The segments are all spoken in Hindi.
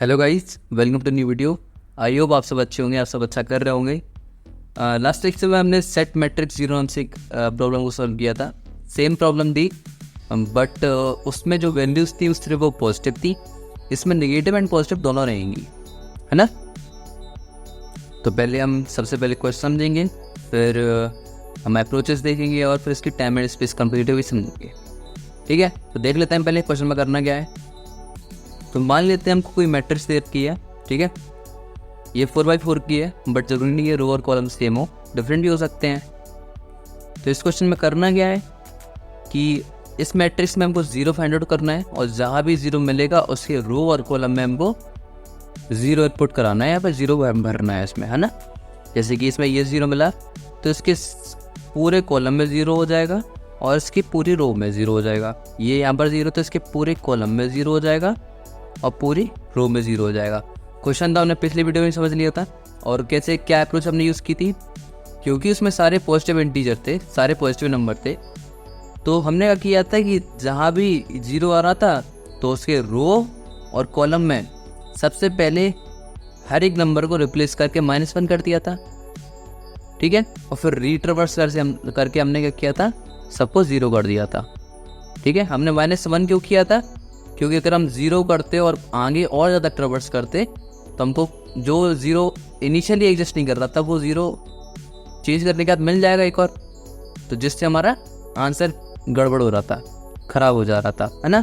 Hello guys, welcome to new video. I hope आप सब अच्छे होंगे, आप सब अच्छा कर रहे होंगे। लास्ट लेक्चर में हमने सेट मैट्रिक्स जीरो नाम से एक प्रॉब्लम को सॉल्व किया था। सेम प्रॉब्लम थी बट उसमें जो वैल्यूज़ थी उस तरह वो पॉजिटिव थी। इसमें नेगेटिव एंड पॉजिटिव दोनों रहेंगी, है ना। तो पहले हम सबसे पहले क्वेश्चन समझेंगे, फिर हम अप्रोचेस देखेंगे और फिर इसकी टाइम एंड स्पेस कंप्लीटिव भी समझेंगे। ठीक है, तो देख लेते हैं पहले क्वेश्चन में करना क्या है। तो मान लेते हैं हमको कोई मैट्रिक्स दे रखी है, ठीक है। ये 4x4 की है बट जरूरी नहीं है रो और कॉलम सेम हो, डिफरेंट भी हो सकते हैं। तो इस क्वेश्चन में करना क्या है कि इस मैट्रिक्स में हमको जीरो फाइंड आउट करना है और जहाँ भी जीरो मिलेगा उसके रो और कॉलम में हमको जीरो इनपुट कराना है, यहाँ पर जीरो भरना है इसमें, है ना। जैसे कि इसमें ये जीरो मिला तो इसके पूरे कॉलम में जीरो हो जाएगा और इसकी पूरी रो में जीरो हो जाएगा। ये यहाँ पर जीरो तो इसके पूरे कॉलम में जीरो हो जाएगा और पूरी रो में जीरो हो जाएगा। क्वेश्चन था हमने पिछली वीडियो में समझ लिया था। और कैसे क्या अप्रोच हमने यूज़ की थी, क्योंकि उसमें सारे पॉजिटिव इंटीजर थे, सारे पॉजिटिव नंबर थे, तो हमने क्या किया था कि जहाँ भी जीरो आ रहा था तो उसके रो और कॉलम में सबसे पहले हर एक नंबर को रिप्लेस करके -1 कर दिया था, ठीक है। और फिर रिट्रवर्स करके हमने क्या किया था, सबको जीरो कर दिया था, ठीक है। हमने -1 क्यों किया था, क्योंकि अगर हम जीरो करते और आगे और ज़्यादा ट्रवर्स करते तो हमको जो जीरो इनिशियली एग्जिस्ट नहीं कर रहा था वो जीरो चेंज करने के बाद मिल जाएगा एक और, तो जिससे हमारा आंसर गड़बड़ हो रहा था, ख़राब हो जा रहा था, है ना।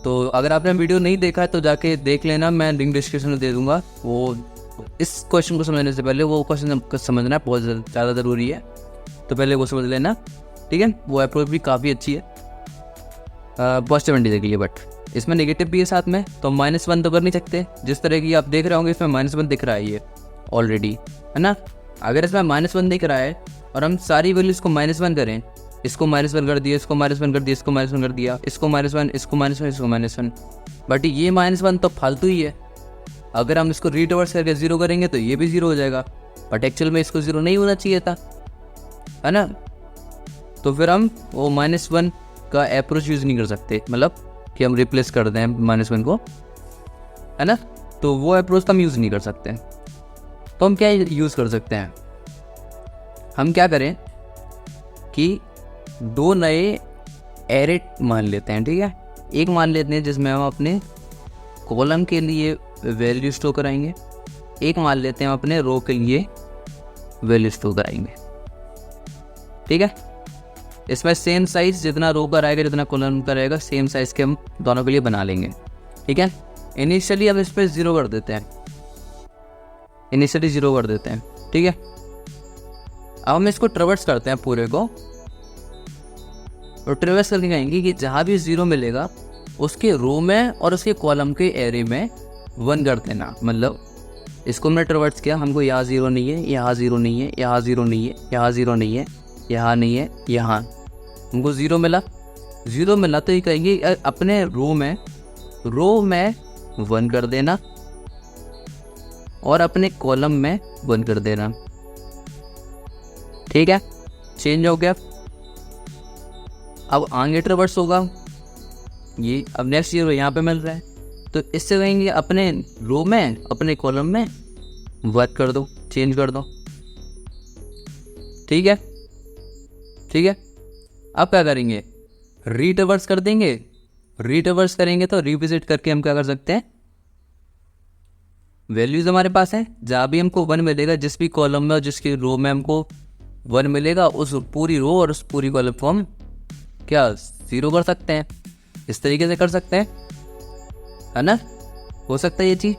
तो अगर आपने वीडियो नहीं देखा है तो जाके देख लेना, मैं लिंक डिस्क्रिप्शन में दे दूँगा। वो इस क्वेश्चन को समझने से पहले वो क्वेश्चन समझना बहुत ज़्यादा ज़रूरी है, तो पहले वो समझ लेना, ठीक है। वो अप्रोच भी काफ़ी अच्छी है पॉजिटिव इंटीजर के लिए, बट इसमें नेगेटिव भी है साथ में, तो -1 तो कर नहीं सकते। जिस तरह की आप देख रहे होंगे इसमें -1 दिख रहा है ये ऑलरेडी, है ना। अगर इसमें -1 दिख रहा है और हम सारी वैल्यूज को -1 करें, इसको -1 कर दिया, इसको -1 कर दिया, इसको -1 कर दिया, इसको -1, इसको -1, इसको -1, बट ये -1 तो फालतू ही है। अगर हम इसको रिवर्स करके जीरो करेंगे तो ये भी जीरो हो जाएगा, बट एक्चुअल में इसको जीरो नहीं होना चाहिए था, है ना। तो फिर हम वो -1 का अप्रोच यूज़ नहीं कर सकते, मतलब कि हम रिप्लेस कर दें -1 को, है ना। तो वो अप्रोच हम यूज़ नहीं कर सकते। तो हम क्या यूज़ कर सकते हैं, हम क्या करें कि दो नए एरे मान लेते हैं, ठीक है। एक मान लेते हैं जिसमें हम अपने कॉलम के लिए वैल्यू स्टोर कराएंगे, एक मान लेते हैं हम अपने रो के लिए वैल्यू स्टोर कराएंगे, ठीक है। इसमें सेम साइज जितना रो का रहेगा जितना कॉलम का रहेगा सेम साइज के हम दोनों के लिए बना लेंगे, ठीक है। इनिशियली अब इस पर जीरो कर देते हैं, इनिशियली जीरो कर देते हैं, ठीक है। अब हम इसको ट्रेवर्स करते हैं पूरे को, और ट्रेवर्स करके कहेंगे कि जहाँ भी जीरो मिलेगा उसके रो में और उसके कॉलम के एरे में 1 कर देना। मतलब इसको हमने ट्रेवर्स किया, हमको यहाँ जीरो नहीं है, यहाँ जीरो नहीं है, यहाँ जीरो नहीं है, यहाँ जीरो नहीं है, यहाँ नहीं है, यहाँ हमको ज़ीरो मिला तो ये कहेंगे अपने रो में 1 कर देना और अपने कॉलम में 1 कर देना, ठीक है। चेंज हो गया। अब आगे ट्रेवर्स होगा, ये अब नेक्स्ट जीरो यहाँ पे मिल रहा है, तो इससे कहेंगे अपने रो में अपने कॉलम में 1 कर दो, चेंज कर दो, ठीक है, ठीक है। अब क्या करेंगे, रिट्रेवर्स कर देंगे। रिट्रेवर्स करेंगे तो रिविजिट करके हम क्या कर सकते हैं, वैल्यूज हमारे पास है, जहाँ भी हमको 1 मिलेगा, जिस भी कॉलम में और जिसकी रो में हमको 1 मिलेगा उस पूरी रो और उस पूरी कॉलम को हम क्या जीरो कर सकते हैं। इस तरीके से कर सकते हैं, है ना, हो सकता है ये चीज़।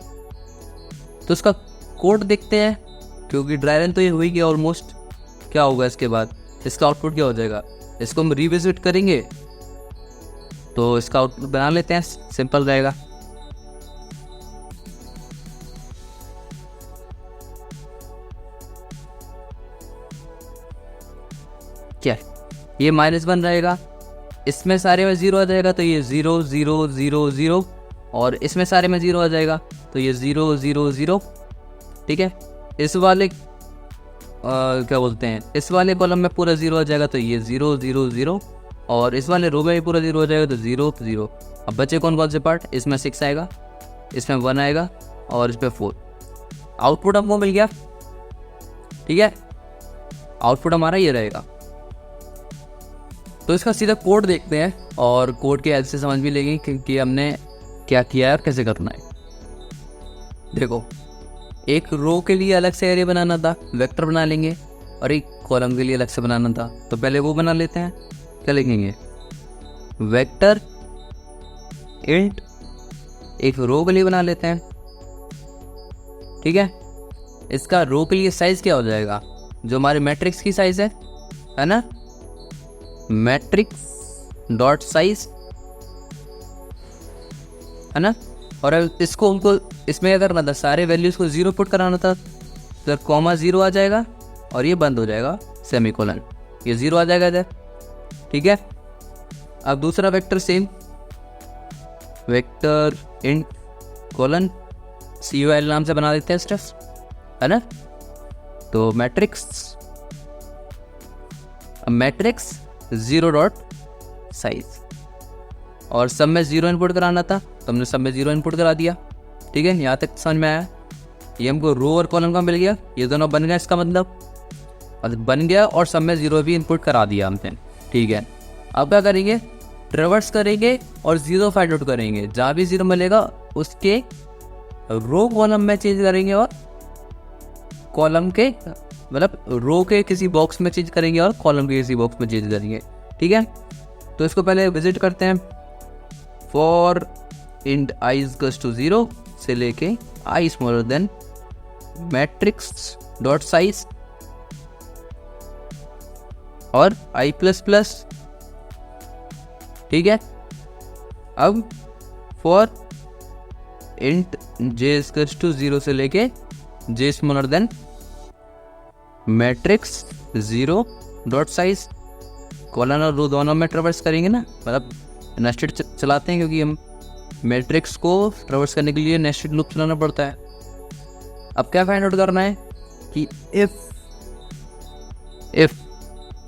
तो उसका कोड देखते हैं, क्योंकि ड्राई रन तो ये हुई गया ऑलमोस्ट। क्या होगा इसके बाद, इसका आउटपुट क्या हो जाएगा, इसको हम रिविजिट करेंगे तो इसका आउटपुट बना लेते हैं, सिंपल रहेगा। क्या ये -1 रहेगा, इसमें सारे में 0 आ जाएगा तो ये 0 0 0 0, और इसमें सारे में 0 आ जाएगा तो ये 0 0 0, ठीक है। इस वाले क्या बोलते हैं, इस वाले कॉलम में पूरा 0 आ जाएगा तो ये 0 0 0, और इस वाले रो में भी पूरा 0 हो जाएगा तो 0 0। अब बचे कौन कौन से पार्ट, इसमें 6 आएगा, इसमें 1 आएगा और इस पर 4। आउटपुट हमको मिल गया, ठीक है, आउटपुट हमारा ये रहेगा। तो इसका सीधा कोड देखते हैं और कोड के हेल्प से समझ भी लेंगे कि हमने क्या किया है और कैसे करना है। देखो, एक रो के लिए अलग से एरे बनाना था, वेक्टर बना लेंगे, और एक कॉलम के लिए अलग से बनाना था, तो पहले वो बना लेते हैं। क्या लिखेंगे? वेक्टर इंट एक रो के लिए बना लेते हैं, ठीक है। इसका रो के लिए साइज क्या हो जाएगा? जो हमारे मैट्रिक्स की साइज है ना, मैट्रिक्स डॉट साइज, है ना। और इसको हमको इसमें क्या करना था? सारे वैल्यूज को 0 पुट कराना था, तो कॉमा 0 आ जाएगा और ये बंद हो जाएगा, सेमीकोलन, ये 0 आ जाएगा इधर, ठीक है। अब दूसरा vector same, vector int colon COL नाम से बना देते हैं स्टफ, है ना। तो मैट्रिक्स 0 डॉट साइज, और सब में 0 इनपुट कराना था, तो हमने सब में 0 इनपुट करा दिया, ठीक है। यहाँ तक समझ में आया? ये हमको रो और कॉलम का मिल गया, ये दोनों बन गया, इसका मतलब बन गया, और सब में 0 भी इनपुट करा दिया हमने, ठीक है। अब क्या करेंगे? ट्रेवर्स करेंगे और 0 फाइंड आउट करेंगे, जहाँ भी 0 मिलेगा उसके रो कॉलम में चेंज करेंगे, और कॉलम के मतलब रो के किसी बॉक्स में चेंज करेंगे और कॉलम के किसी बॉक्स में चेंज करेंगे, ठीक है। तो इसको पहले विजिट करते हैं। For int i equals to 0 से लेके i smaller than matrix dot size और i प्लस प्लस, ठीक है। अब for int j equals to 0 से लेके j smaller than matrix 0 dot size, column और रो दोनों में ट्रेवर्स करेंगे ना, मतलब नेस्टेड चलाते हैं, क्योंकि हम मैट्रिक्स को ट्रेवर्स करने के लिए नेस्टेड लूप चलाना पड़ता है। अब क्या फाइंड आउट करना है कि if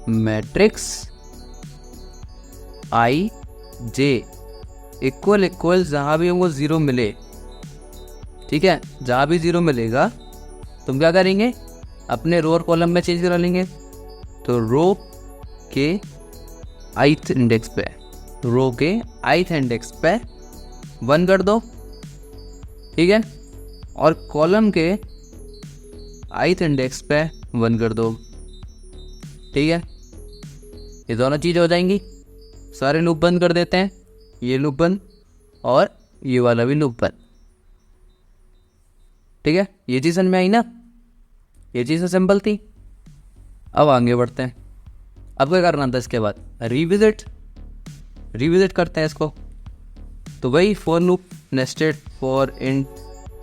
matrix i j equal जहाँ भी हमको 0 मिले, ठीक है, जहाँ भी 0 मिलेगा तुम क्या करेंगे? अपने रो और कॉलम में चेंज करा लेंगे। तो रो के ith इंडेक्स पे, रो के ith इंडेक्स पे 1 कर दो, ठीक है, और कॉलम के ith इंडेक्स पे 1 कर दो, ठीक है। ये दोनों चीज़ हो जाएंगी। सारे लूप बंद कर देते हैं, ये लूप बंद और ये वाला भी लूप बंद, ठीक है। ये चीज़ समझ में आई ना? ये चीज़ तो सिंपल थी। अब आगे बढ़ते हैं। अब क्या करना था इसके बाद? रिविजिट करते हैं इसको। तो वही for loop nested for int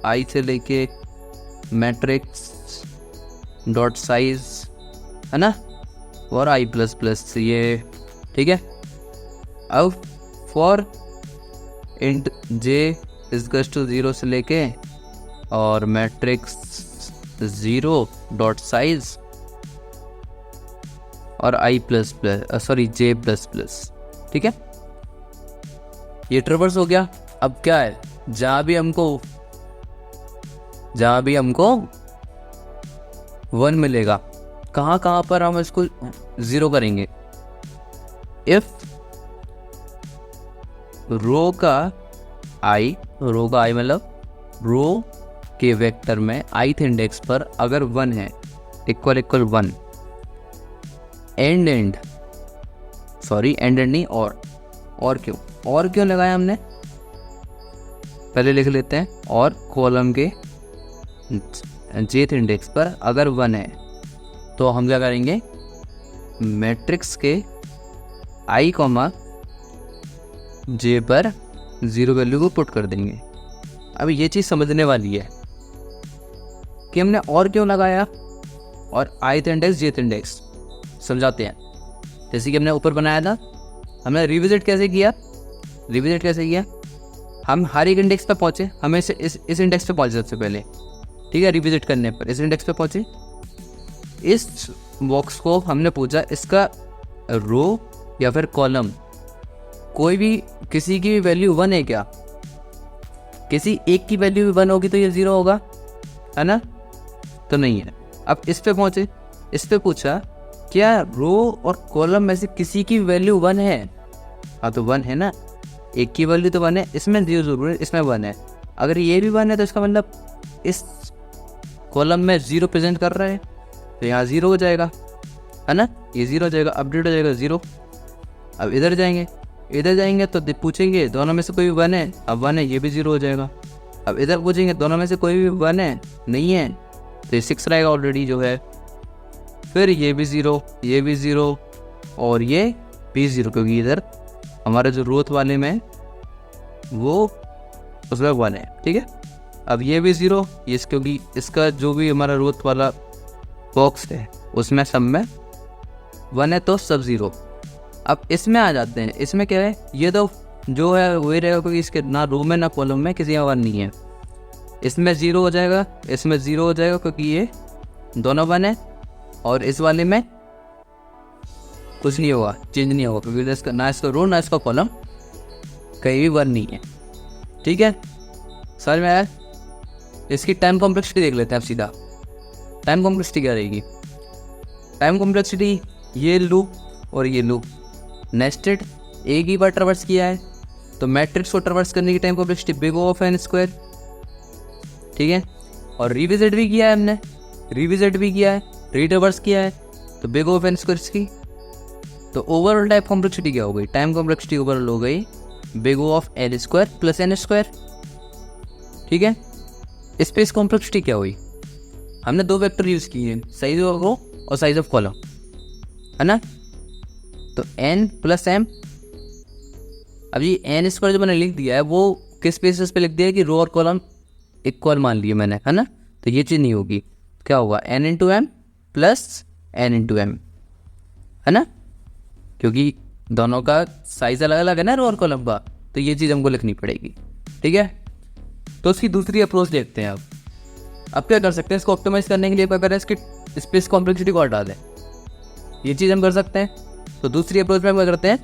i से लेके मैट्रिक्स डॉट साइज, है ना, और i प्लस प्लस, ये ठीक है। अब for int j equals to 0 से लेके और मैट्रिक्स 0 डॉट साइज और i plus plus, sorry j plus plus, ठीक है। ये ट्रेवर्स हो गया। अब क्या है? जहाँ भी हमको 1 मिलेगा, कहाँ पर हम इसको 0 करेंगे? इफ रो का i मतलब रो के वेक्टर में ith इंडेक्स पर अगर 1 है, इक्वल 1, एंड नहीं, और क्यों लगाया हमने? पहले लिख लेते हैं। और कॉलम के jth इंडेक्स पर अगर 1 है तो हम क्या करेंगे? मैट्रिक्स के i, j पर 0 वैल्यू को पुट कर देंगे। अब ये चीज़ समझने वाली है कि हमने और क्यों लगाया और ith इंडेक्स jth इंडेक्स समझाते हैं। जैसे कि हमने ऊपर बनाया था, हमने रिविजिट कैसे किया? हम हर एक इंडेक्स पे पहुँचे, हमें इस इंडेक्स पे पहुँचे सबसे पहले, ठीक है। रिविजिट करने पर इस इंडेक्स पे पहुँचे, इस बॉक्स को हमने पूछा इसका रो या फिर कॉलम कोई भी किसी की वैल्यू 1 है क्या? किसी एक की वैल्यू भी 1 होगी तो ये 0 होगा, है ना? तो नहीं है। अब इस पे पहुँचे, इस पे पूछा क्या रो और कॉलम में से किसी की वैल्यू 1 है? हाँ तो 1 है ना, एक की वैल्यू तो 1 है, इसमें 0 ज़रूर है, इसमें 1 है। अगर ये भी 1 है तो इसका मतलब इस कॉलम में 0 प्रेजेंट कर रहा है, तो यहाँ 0 हो जाएगा, है ना? ये 0 हो जाएगा, अपडेट हो जाएगा 0। अब इधर जाएंगे तो पूछेंगे दोनों में से कोई भी 1 है, अब 1 है, ये भी 0 हो जाएगा। अब इधर पूछेंगे दोनों में से कोई भी 1 है, नहीं है, तो ये 6 रहेगा ऑलरेडी जो है। फिर ये भी 0, ये भी 0 और ये भी 0, क्योंकि इधर हमारे जो रोथ वाले में वो उसमें 1 है, ठीक है। अब ये भी 0, ये क्योंकि इसका जो भी हमारा रोथ वाला बॉक्स है उसमें सब में 1 है तो सब 0। अब इसमें आ जाते हैं, इसमें क्या है, ये तो जो है वही रहेगा क्योंकि इसके ना रो में ना कॉलम में किसी में 1 नहीं है। इसमें 0 हो जाएगा, इसमें 0 हो जाएगा क्योंकि ये दोनों 1 है, और इस वाले में कुछ नहीं होगा, चेंज नहीं होगा क्योंकि इसका ना इसका रो ना इसका कॉलम कहीं भी 1 नहीं है, ठीक है। समझ में आया? इसकी टाइम कॉम्प्लेक्सिटी देख लेते हैं अब सीधा। टाइम कॉम्प्लेक्सिटी क्या रहेगी? टाइम कॉम्प्लेक्सिटी ये लूप और ये लूप नेस्टेड एक ही बार ट्रवर्स किया है, तो मैट्रिक्स को ट्रवर्स करने की time complexity big O of n square, ठीक है। और रिविजिट भी किया है हमने, रिविजिट भी किया है, रिट्रवर्स किया है, तो big O of n square की। तो ओवरऑल टाइम कॉम्प्लेक्सिटी क्या हो गई? टाइम कॉम्प्लेक्सिटी ओवरऑल हो गई big O of l square plus n square, ठीक है। स्पेस कॉम्प्लेक्सिटी क्या हुई? हमने 2 वेक्टर यूज़ किए, साइज ऑफ रो और साइज ऑफ कॉलम, है ना? तो n प्लस m, अब ये n स्क्वायर जो मैंने लिख दिया है वो किस बेसिस पे लिख दिया है कि रो और कॉलम इक्वल मान लिए मैंने, है ना? तो ये चीज़ नहीं होगी, क्या होगा n into M plus n into M, है ना? क्योंकि दोनों का साइज अलग अलग है ना रो और कॉलम का, तो ये चीज़ हमको लिखनी पड़ेगी, ठीक है। तो उसकी दूसरी अप्रोच देखते हैं। अब क्या कर सकते हैं इसको ऑप्टिमाइज करने के लिए? क्या करें, इसकी स्पेस कॉम्प्लेक्सिटी को हटा दें, ये चीज़ हम कर सकते हैं। तो दूसरी अप्रोच में हम क्या करते हैं,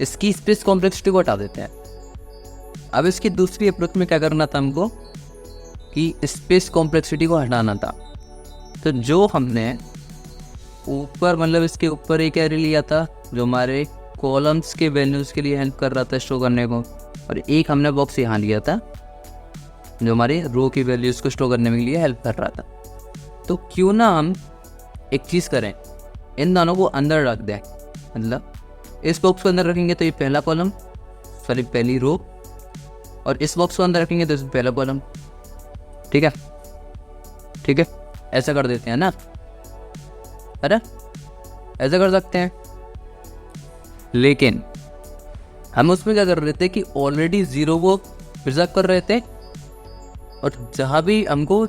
इसकी स्पेस कॉम्प्लेक्सिटी को हटा देते हैं। अब इसकी दूसरी अप्रोच में क्या करना था हमको कि स्पेस कॉम्प्लेक्सिटी को हटाना था। तो जो हमने ऊपर मतलब इसके ऊपर एक एरे लिया था जो हमारे कॉलम्स के वैल्यूज़ के लिए हेल्प कर रहा था स्टोर करने को, और एक हमने बॉक्स यहाँ लिया था जो हमारे रो की वैल्यूज़ को स्टोर करने के लिए हेल्प कर रहा था। तो क्यों ना हम एक चीज़ करें, इन दोनों को अंदर रख दें। मतलब इस बॉक्स को अंदर रखेंगे तो ये पहला कॉलम, सॉरी पहली रो, और इस बॉक्स को अंदर रखेंगे तो इसमें पहला कॉलम, ठीक है, ठीक है। ऐसा कर देते हैं ना, अरे ऐसा कर सकते हैं। लेकिन हम उसमें क्या कर रहे थे कि ऑलरेडी 0 को प्रिजर्व कर रहे थे, और जहाँ भी हमको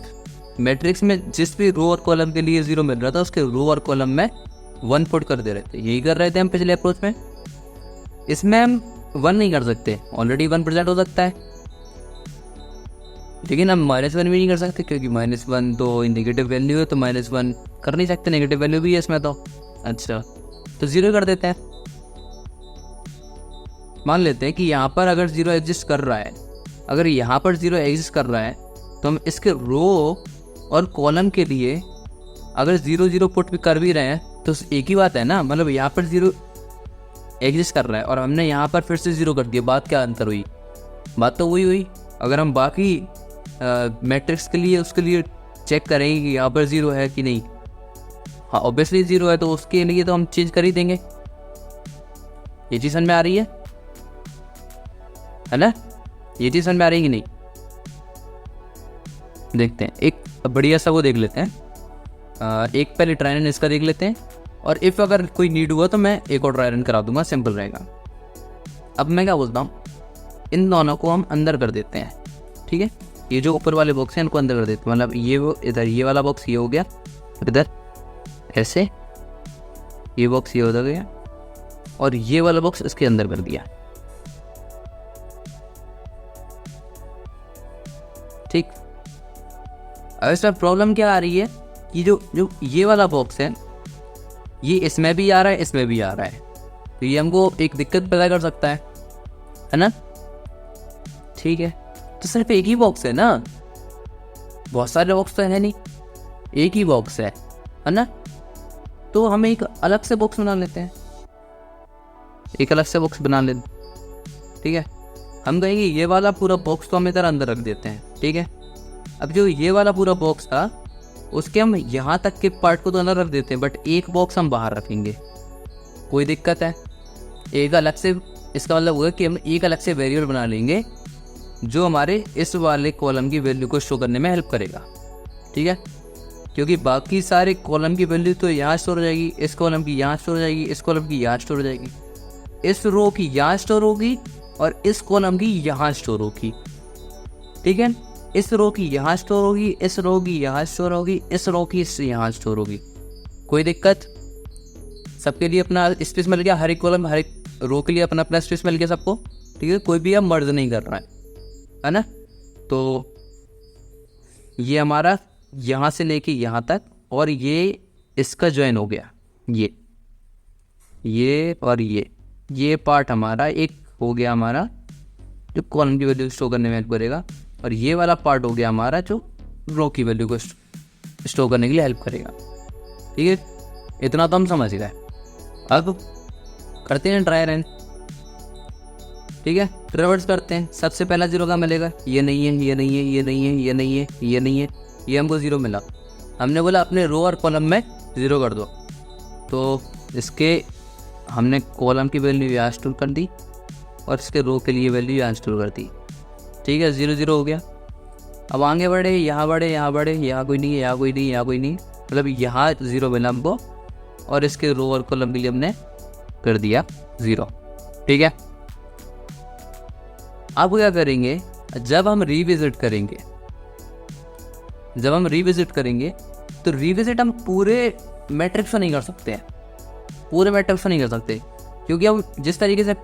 मैट्रिक्स में जिस भी रो और कॉलम के लिए 0 मिल रहा था उसके रो और कॉलम में 1 पुट कर दे रहे थे। यही कर रहे थे हम पिछले अप्रोच में। इसमें हम 1 नहीं कर सकते, ऑलरेडी 1 प्रेजेंट हो सकता है, लेकिन हम -1 भी नहीं कर सकते क्योंकि -1 तो नेगेटिव वैल्यू है, तो -1 कर नहीं सकते, नेगेटिव वैल्यू भी है इसमें तो। अच्छा, तो 0 कर देते हैं। मान लेते हैं कि यहाँ पर अगर 0 एग्जिस्ट कर रहा है, अगर यहाँ पर 0 एग्जिस्ट कर रहा है तो हम इसके रो और कॉलम के लिए अगर 0 0 पुट भी कर भी रहे हैं तो एक ही बात है ना। मतलब यहाँ पर 0 एग्जिस्ट कर रहा है और हमने यहाँ पर फिर से 0 कर दिया, बात क्या अंतर हुई? बात तो वही हुई। अगर हम बाकी मैट्रिक्स के लिए उसके लिए चेक करेंगे कि यहाँ पर 0 है कि नहीं, हाँ ऑब्वियसली 0 है, तो उसके लिए तो हम चेंज कर ही देंगे। ये चीज़ समझ में आ रही है ना? ये चीज़ समझ में आ रही है कि नहीं? देखते हैं, एक बढ़िया सा वो देख लेते हैं। एक पहले ट्राई रन इसका देख लेते हैं, और इफ़ अगर कोई नीड हुआ तो मैं एक और ट्राई रन करा दूंगा, सिंपल रहेगा। अब मैं क्या बोलता हूँ, इन दोनों को हम अंदर कर देते हैं, ठीक है। ये जो ऊपर वाले बॉक्स हैं इनको अंदर कर देते हैं, मतलब ये वो इधर ये वाला बॉक्स ये हो गया, इधर ऐसे ये बॉक्स ये हो गया, और ये वाला बॉक्स इसके अंदर कर दिया, ठीक। अब इसमें प्रॉब्लम क्या आ रही है कि जो ये वाला बॉक्स है ये इसमें भी आ रहा है, इसमें भी आ रहा है, तो ये हमको एक दिक्कत पैदा कर सकता है ना? ठीक है, तो सिर्फ एक ही बॉक्स है ना, बहुत सारे बॉक्स तो है नहीं, एक ही बॉक्स है ना। तो हम एक अलग से बॉक्स बना लेते हैं, एक अलग से बॉक्स बना लेते, ठीक है। हम कहेंगे ये वाला पूरा बॉक्स तो हम इधर अंदर रख देते हैं, ठीक है। अब जो ये वाला पूरा बॉक्स था उसके हम यहाँ तक के पार्ट को तो अंदर रख देते हैं, बट एक बॉक्स हम बाहर रखेंगे। कोई दिक्कत है? एक अलग से, इसका मतलब वो है कि हम एक अलग से वेरिएबल बना लेंगे जो हमारे इस वाले कॉलम की वैल्यू को शो करने में हेल्प करेगा, ठीक है। क्योंकि बाकी सारे कॉलम की वैल्यू तो यहाँ स्टोर हो जाएगी, इस कॉलम की यहाँ स्टोर हो जाएगी, इस कॉलम की यहाँ स्टोर हो जाएगी, इस रो की यहाँ स्टोर होगी और इस कॉलम की यहाँ स्टोर होगी, ठीक है। इस रो की यहाँ स्टोर होगी, इस रो की यहाँ स्टोर होगी, इस रो की इससे यहाँ स्टोर होगी। कोई दिक्कत? सबके लिए अपना स्पेस मिल गया, हर एक कॉलम हर एक रो के लिए अपना अपना स्पेस मिल गया सबको, ठीक है। कोई भी अब मर्ज नहीं कर रहा है ना। तो ये हमारा यहाँ से लेके यहाँ तक, और ये इसका ज्वाइन हो गया, ये और ये पार्ट हमारा एक हो गया हमारा जो कॉलम की वैल्यू स्टोर करने में हेल्प करेगा, और ये वाला पार्ट हो गया हमारा जो रो की वैल्यू को स्टोर करने के लिए हेल्प करेगा, ठीक है। इतना तो हम समझ गए। अब करते हैं ट्राई रन, ठीक है। रिवर्स करते हैं। सबसे पहला जीरो का मिलेगा, ये नहीं है, ये नहीं है, ये नहीं है, ये नहीं है, ये नहीं है, ये हमको जीरो मिला। हमने बोला अपने रो और कॉलम में ज़ीरो कर दो, तो इसके हमने कॉलम की वैल्यू यहाँ स्टोर कर दी और इसके रो के लिए वैल्यू यहाँ स्टोर कर दी, ठीक है। 0 0 हो गया। अब आगे बढ़े, यहाँ बढ़े, यहाँ बढ़े, यहाँ कोई नहीं है, यहाँ कोई नहीं, यहाँ कोई नहीं, मतलब यहाँ 0 मिला हमको, और इसके रो और कॉलम के लिए हमने कर दिया 0, ठीक है। अब क्या करेंगे, जब हम रिविजिट करेंगे तो रिविजिट हम पूरे मैट्रिक्स में नहीं कर सकते हैं, क्योंकि हम जिस तरीके से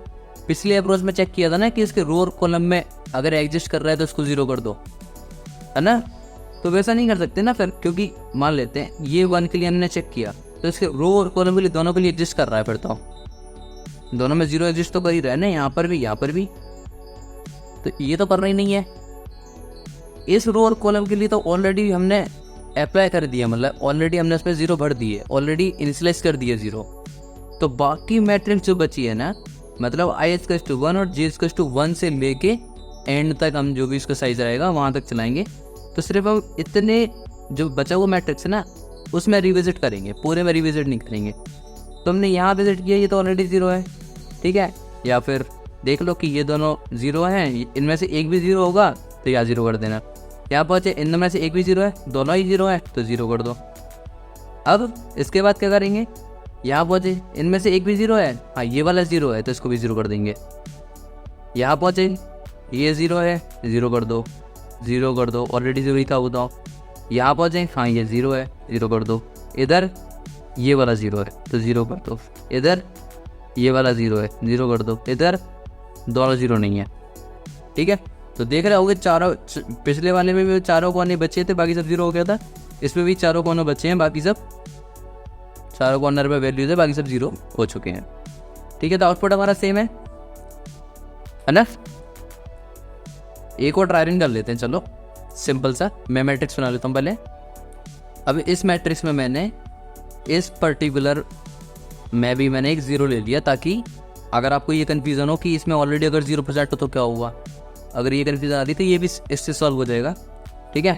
पिछले अप्रोच में चेक किया था ना कि इसके रो और कॉलम में अगर एग्जिस्ट कर रहा है तो उसको 0 कर दो, है ना। तो वैसा नहीं कर सकते ना फिर, क्योंकि मान लेते हैं ये 1 के लिए हमने चेक किया तो इसके रो और कॉलम के लिए दोनों के लिए एग्जिस्ट कर रहा है, फिर तो दोनों में 0 एग्जिस्ट तो कर ही रहा है ना, यहाँ पर भी। तो ये तो करना ही नहीं है। इस रो और कॉलम के लिए तो ऑलरेडी हमने अप्लाई कर दिया, मतलब ऑलरेडी हमने उसमें 0 भर दिए, ऑलरेडी इनिशियलाइज कर दिए 0। तो बाकी मैट्रिक्स जो बची है ना, मतलब i = 1 और j = 1 से लेके एंड तक हम जो भी इसका साइज रहेगा वहाँ तक चलाएंगे। तो सिर्फ हम इतने जो बचा हुआ मैट्रिक्स है ना उसमें रिविजिट करेंगे, पूरे में रिविजिट नहीं करेंगे। तो हमने यहाँ विजिट किया, ये तो ऑलरेडी 0 है, ठीक है। या फिर देख लो कि ये दोनों 0 हैं, इनमें से एक भी 0 होगा तो यहाँ 0 कर देना। यहाँ पहुँचे, इनमें से एक भी 0 है, दोनों ही 0 है तो 0 कर दो। अब इसके बाद क्या करेंगे, यहाँ पहुँचे, इनमें से एक भी 0 है, हाँ ये वाला 0 है तो इसको भी 0 कर देंगे। यहाँ पहुँचे, ये 0 है, 0 कर दो, 0 कर दो, ऑलरेडी 0 ही था वो तो। यहाँ पहुँचे, हाँ ये 0 है, 0 कर दो। इधर ये वाला 0 है तो 0 कर दो, इधर ये वाला 0 है, 0 कर दो, इधर दोनों 0 नहीं है, ठीक है। तो देख रहे होगे चारों, पिछले वाले में भी चारों कोने बचे थे, बाकी सब 0 हो गया था। इसमें भी चारों कोने बचे हैं, बाकी सब चारों कॉर्नर पे वैल्यूज है, बाकी सब 0 हो चुके हैं, ठीक है। तो आउटपुट हमारा सेम है ना। एक और ट्राई रन कर लेते हैं, चलो सिंपल सा। मैं मैट्रिक्स बना लेता हूँ पहले। अब इस मैट्रिक्स में मैंने इस पर्टिकुलर में भी मैंने एक 0 ले लिया, ताकि अगर आपको ये कन्फ्यूज़न हो कि इसमें ऑलरेडी अगर 0 प्रेजेंट हो तो क्या हुआ, अगर ये कन्फ्यूज़न आ रही तो ये भी इससे सॉल्व हो जाएगा, ठीक है।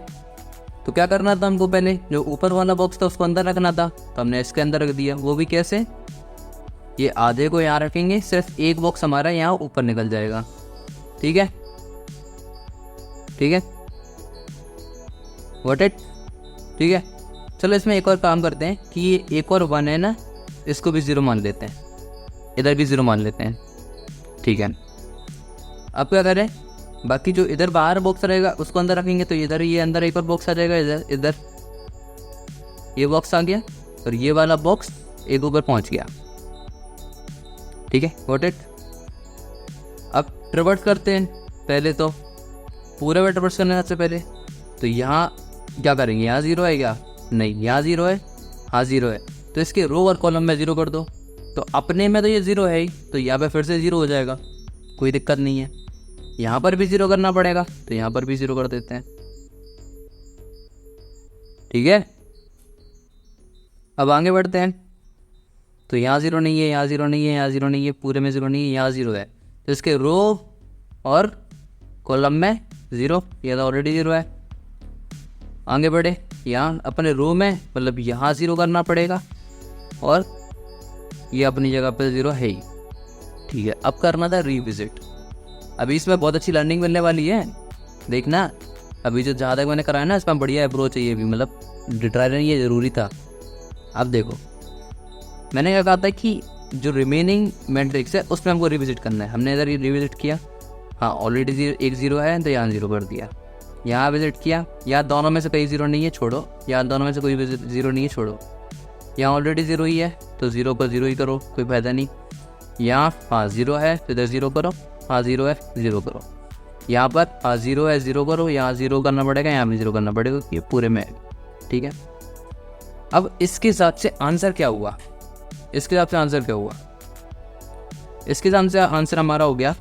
तो क्या करना था हमको, पहले जो ऊपर वाला बॉक्स था उसको अंदर रखना था, तो हमने इसके अंदर रख दिया। वो भी कैसे, ये आधे को यहाँ रखेंगे, सिर्फ एक बॉक्स हमारा यहाँ ऊपर निकल जाएगा, ठीक है, ठीक है, व्हाट इट, ठीक है। चलो इसमें एक और काम करते हैं कि ये एक और 1 है ना, इसको भी 0 मान लेते हैं, इधर भी 0 मान लेते हैं, ठीक है। अब क्या करें, बाकी जो इधर बाहर बॉक्स रहेगा उसको अंदर रखेंगे, तो इधर ये अंदर एक और बॉक्स आ जाएगा, इधर ये बॉक्स आ गया और ये वाला बॉक्स एक ऊपर पहुंच गया, ठीक है, गॉट इट। अब ट्रिवर्स करते हैं, पहले तो पूरे में ट्रिवर्स करने से पहले तो यहाँ क्या करेंगे, यहाँ 0 है क्या, नहीं, यहाँ 0 है, हाँ 0 है, तो इसके रो और कॉलम में 0 कर दो। तो अपने में तो ये 0 है ही, तो यहाँ पे फिर से 0 हो जाएगा, कोई दिक्कत नहीं है, यहाँ पर भी 0 करना पड़ेगा, तो यहाँ पर भी 0 कर देते हैं। ठीक है, अब आगे बढ़ते हैं। तो यहाँ 0 नहीं है, यहाँ 0 नहीं है, यहाँ 0 नहीं है, पूरे में 0 नहीं है, यहाँ 0 है, तो इसके रो और कॉलम में 0, ये तो ऑलरेडी 0 है। आगे बढ़े, यहाँ अपने रो में मतलब यहाँ 0 करना पड़ेगा, और ये अपनी जगह पर 0 है ही। ठीक है, अब करना था रिविजिट। अभी इसमें बहुत अच्छी लर्निंग मिलने वाली है, देखना। अभी जो जहाँ तक मैंने कराया ना, इसमें बढ़िया अप्रोच है ये भी, मतलब डिट्रायल ये ज़रूरी था। अब देखो, मैंने क्या कहा था कि जो रिमेनिंग मैट्रिक्स है उसमें हमको रिविजिट करना है। हमने इधर ये रिविजिट किया, हाँ ऑलरेडी एक 0 है तो यहाँ 0 कर दिया। यहाँ विजिट किया, यहाँ दोनों में से कोई 0 नहीं है, छोड़ो। यहाँ दोनों में से कोई 0 नहीं है, छोड़ो। यहाँ ऑलरेडी 0 ही है, तो 0 पर 0 ही करो, कोई फायदा नहीं। यहाँ हाँ 0 है तो इधर 0 करो, हाँ 0 है 0 करो। यहाँ पर हाँ 0 है 0 करो, यहाँ 0 करना पड़ेगा, यहाँ भी 0 करना पड़ेगा, ये पूरे में है। ठीक है, अब इसके हिसाब से आंसर क्या हुआ, इसके हिसाब से आंसर क्या हुआ, इसके हिसाब से आंसर हमारा हो गया,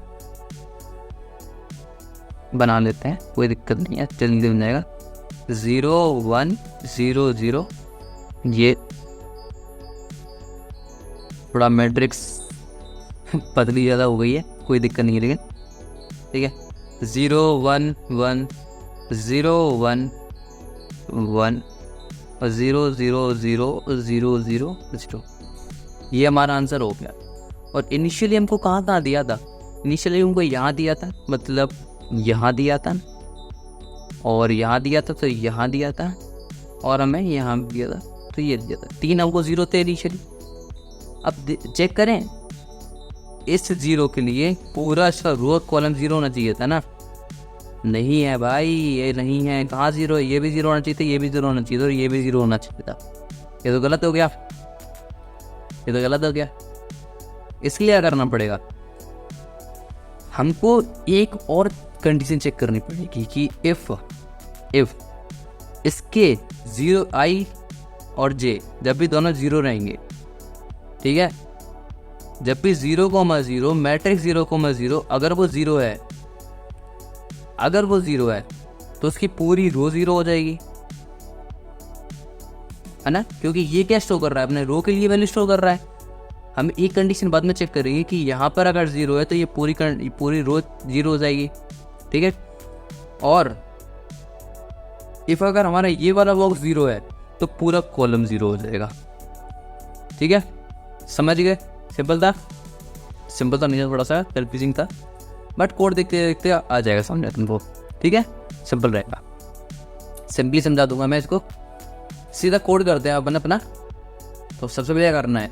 बना लेते हैं, कोई दिक्कत नहीं है, जल्दी बन जाएगा। 0 1 0 0, ये थोड़ा मैट्रिक्स पतली ज़्यादा हो गई है, कोई दिक्कत नहीं है, लेकिन ठीक है। 0 1 1 0 1 1 और 0 0 0 0 0 0, ये हमारा आंसर हो गया। और इनिशियली हमको कहाँ दिया था, इनिशियली हमको यहाँ दिया था, मतलब यहाँ दिया था, और यहाँ दिया था, तो यहाँ दिया था, और हमें यहाँ दिया था, तो ये दिया था। 3 हमको 0 थे इनिशियली। अब चेक करें, इस 0 के लिए पूरा इसका रो कॉलम 0 होना चाहिए था ना, नहीं है भाई, ये नहीं है। कहाँ 0 है, ये भी 0 होना चाहिए था, ये भी 0 होना चाहिए था, और ये भी 0 होना चाहिए था। ये तो गलत हो गया, ये तो गलत हो गया। इसलिए क्या करना पड़ेगा, हमको एक और कंडीशन चेक करनी पड़ेगी कि इफ़ इसके 0 i और j जब भी दोनों 0 रहेंगे, ठीक है, जब भी 0,0 मैट्रिक्स 0,0 अगर वो 0 है, अगर वो 0 है तो उसकी पूरी रो 0 हो जाएगी, है ना, क्योंकि ये क्या स्टोर कर रहा है, अपने रो के लिए वैल्यू स्टोर कर रहा है। हम एक कंडीशन बाद में चेक करेंगे कि यहाँ पर अगर 0 है तो ये पूरी रो 0 हो जाएगी। ठीक है, और इफ अगर हमारा ये वाला बॉक्स 0 है तो पूरा कॉलम 0 हो जाएगा। ठीक है, समझ गए, सिंपल था, सिंपल तो नहीं था, थोड़ा सा कंफ्यूजिंग था, बट कोड देखते देखते आ जाएगा समझ तुमको। ठीक है, सिंपल रहेगा, सिंपली समझा दूंगा मैं इसको। सीधा कोड करते हैं अपन अपना। तो सबसे पहले क्या करना है,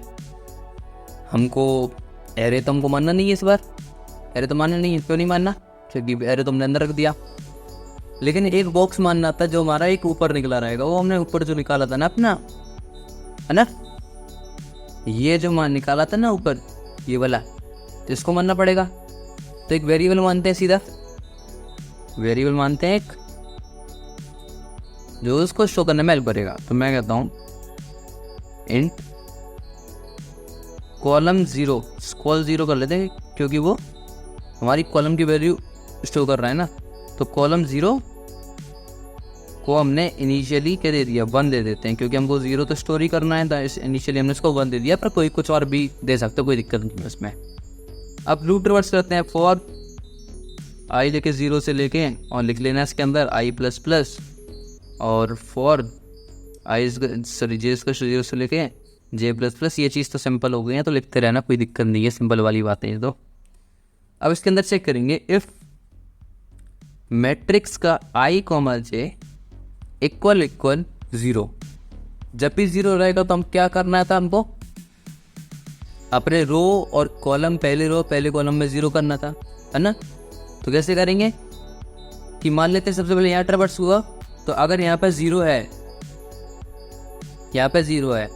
हमको एरे तो हमको मानना नहीं है इस बार, एरे तो मानना नहीं है, क्यों नहीं मानना, क्योंकि एरे तो हमने अंदर रख दिया। लेकिन एक बॉक्स मानना था जो हमारा एक ऊपर निकला रहेगा, वो हमने ऊपर जो निकाला था ना अपना, है ना, ये जो मान निकाला था ना ऊपर, ये वाला, तो इसको मानना पड़ेगा। तो एक वेरिएबल मानते हैं, सीधा वेरिएबल मानते हैं एक, जो उसको शो करने में हेल्प करेगा। तो मैं कहता हूँ इंट कॉलम 0, कॉल 0 कर लेते हैं, क्योंकि वो हमारी कॉलम की वैल्यू स्टोर कर रहा है ना। तो कॉलम 0 को हमने इनिशियली क्या दे दिया, 1 दे देते हैं, क्योंकि हमको 0 तो स्टोर ही करना है, तो इनिशियली हमने इसको 1 दे दिया, पर कोई कुछ और भी दे सकते, कोई दिक्कत नहीं है उसमें। अब लूप रिवर्स करते हैं, फॉर आई लेके 0 से लेके, और लिख लेना इसके अंदर i++, और फॉर आई सॉरी जे इसका 0 से लेके j++। ये चीज़ तो सिंपल हो गई है, तो लिखते रहना, कोई दिक्कत नहीं है, सिंपल वाली बात है ये तो। अब इसके अंदर चेक करेंगे, इफ़ मैट्रिक्स का i, j इक्वल 0, जब भी 0 रहेगा तो हम क्या करना था, हमको अपने रो और कॉलम, पहले रो पहले कॉलम में 0 करना था, है ना। तो कैसे करेंगे कि मान लेते हैं सबसे पहले यहाँ ट्रैवर्स हुआ, तो अगर यहाँ पर 0 है, यहाँ पर 0 है,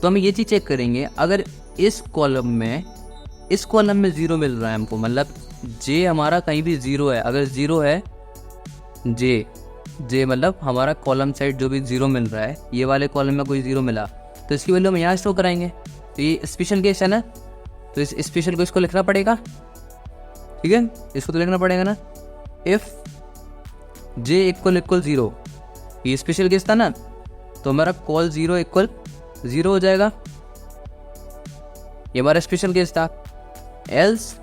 तो हम ये चीज़ चेक करेंगे, अगर इस कॉलम में 0 मिल रहा है हमको, मतलब जे हमारा कहीं भी 0 है, अगर 0 है जे मतलब हमारा कॉलम साइड जो भी 0 मिल रहा है, ये वाले कॉलम में कोई 0 मिला, तो इसकी वैल्यू हम यहाँ स्टोर कराएंगे। तो ये स्पेशल केस है ना, तो इस स्पेशल को इसको लिखना पड़ेगा। ठीक है, इसको तो लिखना पड़ेगा ना। इफ़ जे इक्वल 0, ये स्पेशल केस था ना, तो हमारा कॉल 0 इक्वल 0 हो जाएगा, ये हमारा स्पेशल केस था। एल्स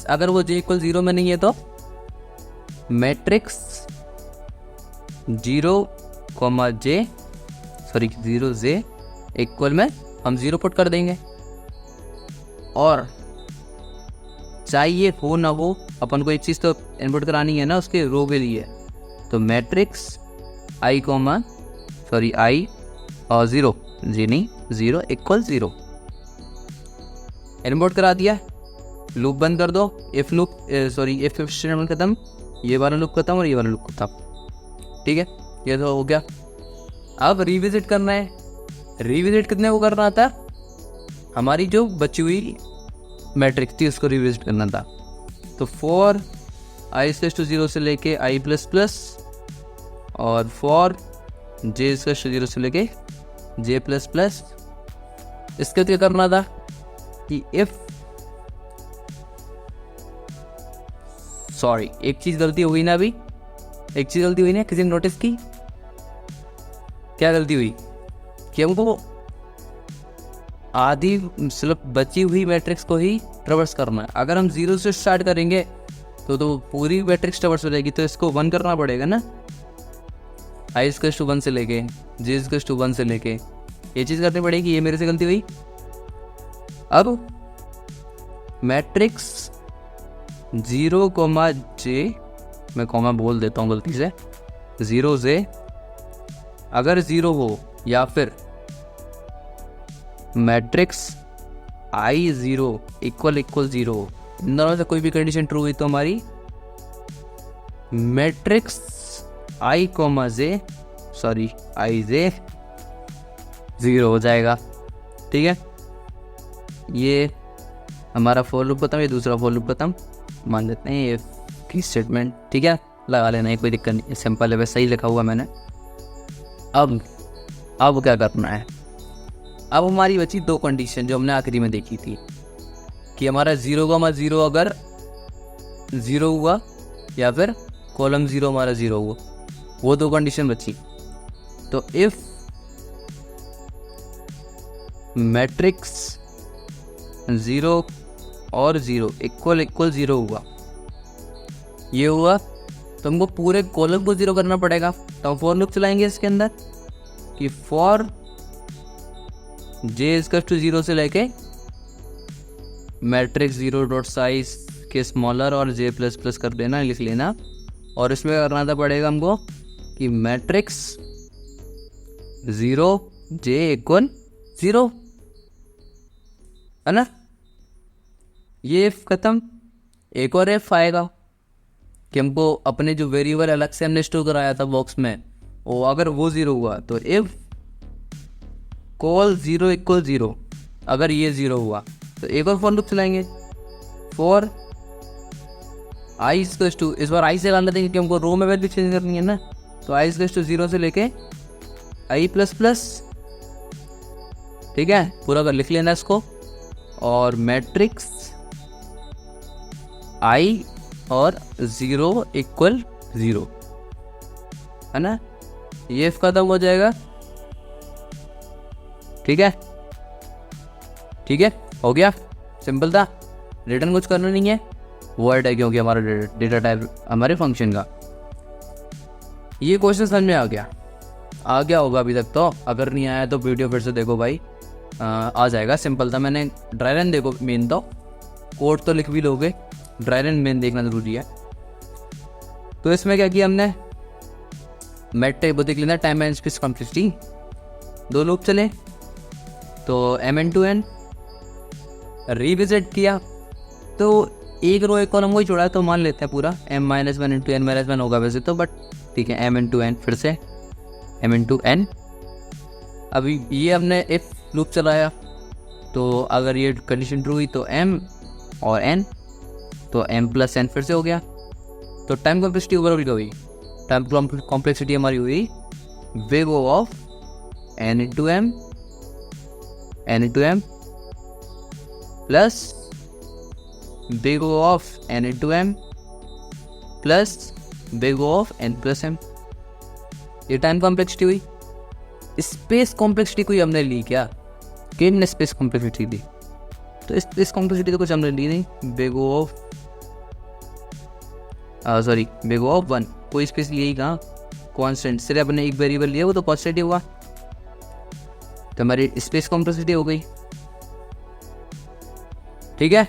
अगर वो जे इक्वल 0 में नहीं है तो मैट्रिक्स 0 जे इक्वल में हम 0 पुट कर देंगे, और चाहिए हो ना हो अपन को एक चीज़ तो इनपुट करानी है ना उसके रो के लिए, तो मैट्रिक्स आई और 0 इक्वल 0 इनपुट करा दिया। लूप बंद कर दो, इफ स्टेटमेंट खत्म, ये वाला लूप खत्म और ये वाला लूप खत्म, ठीक है, ये तो हो गया। अब रिविजिट करना है। रिविजिट कितने को करना था, हमारी जो बची हुई मैट्रिक्स थी उसको रिविजिट करना था। तो फॉर i = 0 से लेके i++ और फॉर j = 0 से लेके j++, इसके क्या करना था कि एक चीज़ गलती हुई ना, अभी एक चीज़ गलती हुई ना, किसी ने नोटिस की? क्या गलती हुई कि हमको आधी सिर्फ बची हुई मैट्रिक्स को ही ट्रवर्स करना है। अगर हम 0 से स्टार्ट करेंगे तो पूरी मैट्रिक्स ट्रवर्स हो जाएगी, तो इसको 1 करना पड़ेगा ना, i = 1 से लेके j = 1 से लेके, ये चीज़ करनी पड़ेगी। ये मेरे से गलती हुई। अब मैट्रिक्स 0, j, मैं कॉमा बोल देता हूँ गलती से, 0 j अगर 0 हो, या फिर मैट्रिक्स i0 इक्वल 0, इन दोनों से कोई भी कंडीशन ट्रू हुई तो हमारी मैट्रिक्स i, j 0 हो जाएगा, ठीक है। ये हमारा फॉर लूप खत्म, ये दूसरा फॉर लूप खत्म, मान लेते हैं ये की स्टेटमेंट, ठीक है, लगा लेना है, कोई दिक्कत नहीं, सिंपल है, वैसे ही लिखा हुआ मैंने। अब क्या करना है, अब हमारी बची 2 कंडीशन जो हमने आखिरी में देखी थी कि हमारा 0, अगर 0 हुआ या फिर कॉलम 0 हमारा 0 हुआ, वो 2 कंडीशन बची। तो इफ मैट्रिक्स 0 और 0 इक्वल 0 हुआ, ये हुआ, तो हमको पूरे कॉलम को 0 करना पड़ेगा। तो हम फॉर लूप चलाएंगे इसके अंदर कि फॉर j = 0 से लेके मैट्रिक्स 0.size के स्मॉलर और j++ कर देना, लिख लेना, और इसमें करना था पड़ेगा हमको कि मैट्रिक्स 0 j = 0, है ना। ये इफ खत्म, एक और इफ आएगा कि हमको अपने जो वेरिएबल अलग से हमने स्टोर कराया था बॉक्स में, वो अगर वो 0 हुआ तो इफ कॉल 0 = 0, अगर ये 0 हुआ तो एक और फॉर लूप चलाएंगे। फॉर i = इस बार i से लाना देंगे कि हमको रो में वैल्यू चेंज करनी है ना, तो i = 0 से लेके i++, ठीक है, पूरा कर लिख लेना इसको, और मैट्रिक्स i और 0 = 0, है ना। ये इफ खत्म हो जाएगा, ठीक है, हो गया, सिंपल था, रिटर्न कुछ करना नहीं है, वर्ड है क्योंकि हमारा डेटा टाइप हमारे फंक्शन का। ये क्वेश्चन समझ में आ गया होगा अभी तक तो, अगर नहीं आया तो वीडियो फिर से देखो भाई, आ जाएगा, सिंपल था। मैंने ड्राई रन देखो, मेन तो कोड तो लिख भी लोगे, ड्राई रन मेन देखना ज़रूरी है। तो इसमें क्या किया हमने, मैट्रिक्स देख लेना, time and space complexity, 2 loop चले, तो mn रिविजिट किया, तो एक रो एक कॉलम वही छोड़ा, तो मान लेते हैं पूरा m-1 × n-1 होगा वैसे तो, बट ठीक है, m×n, फिर से m×n। अभी ये हमने इफ लूप चलाया, तो अगर ये कंडीशन ट्रू हुई तो m और n, तो m+n फिर से हो गया। तो टाइम कॉम्प्लेक्सिटी ओवरऑल क्या हुई, टाइम कॉम्प्लेक्सिटी हमारी हुई big of n × m plus big O of N into M plus big O of N plus M. ये टाइम कॉम्प्लेक्सिटी हुई। स्पेस कॉम्प्लेक्सिटी कोई हमने ली क्या? किन ने स्पेस कॉम्प्लेक्सिटी दी? तो स्पेस कॉम्प्लेक्सिटी तो कुछ हमने ली नहीं। Big O of big O of 1, कोई स्पेस लिया ही कहाँ? कॉन्स्टेंट, सिर्फ अपने एक वेरिएबल लिया, वो तो कॉन्स्टेंट ही हुआ, तो हमारी स्पेस कॉम्प्लेक्सिटी हो गई। ठीक है,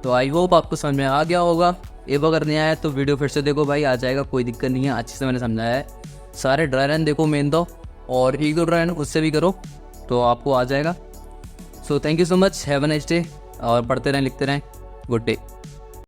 तो आई होप आपको समझ में आ गया होगा। अब अगर नहीं आया तो वीडियो फिर से देखो भाई, आ जाएगा, कोई दिक्कत नहीं है, अच्छे से मैंने समझाया है। सारे ड्राई रन देखो मेन तो, और 1-2 ड्राई रन उससे भी करो तो आपको आ जाएगा। So thank you so much, have a nice day, और पढ़ते रहें लिखते रहें। Good day.